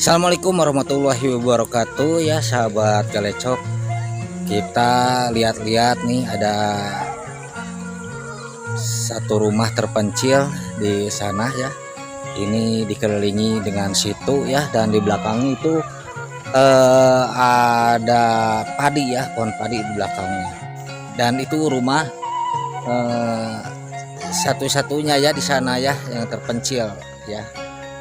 Assalamualaikum warahmatullahi wabarakatuh ya sahabat galecok. Kita lihat-lihat nih, ada satu rumah terpencil di sana ya. Ini dikelilingi dengan situ ya, dan di belakang itu ada padi ya, pohon padi di belakangnya. Dan itu rumah satu-satunya ya di sana ya yang terpencil ya.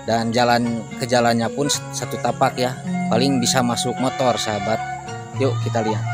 Dan ke jalannya pun satu tapak ya, paling bisa masuk motor sahabat. Yuk kita lihat.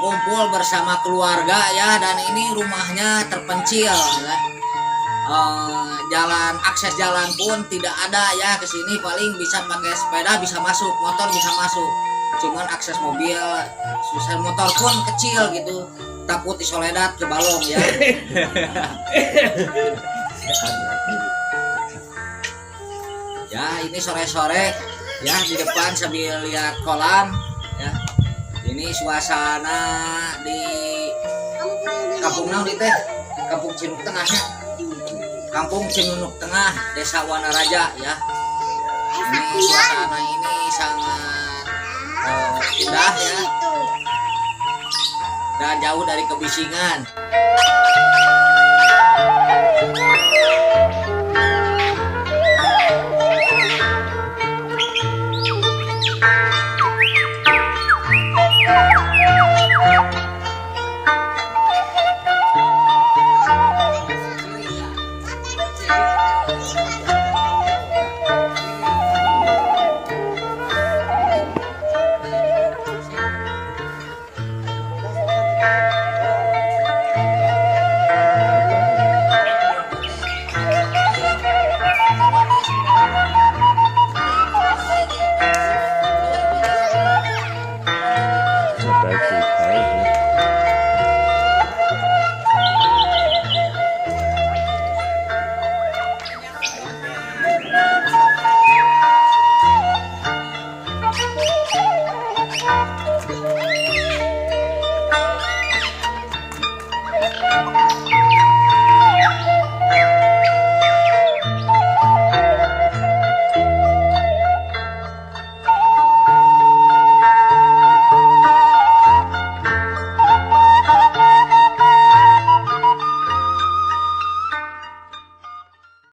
berkumpul bersama keluarga ya, dan ini rumahnya terpencil ya. Jalan akses jalan pun tidak ada ya, ke sini paling bisa pakai sepeda bisa masuk, motor bisa masuk, cuman akses mobil susah, motor pun kecil gitu, takut isoledat ke balong ya. Ya ini sore-sore ya, di depan sambil lihat kolam ya. Ini suasana di kampung naon teh, kampung Cinuk Tengah ya. Kampung Cinunuk Tengah, Desa Wanaraja ya. Ini suasana ini sangat indah ya, dan jauh dari kebisingan.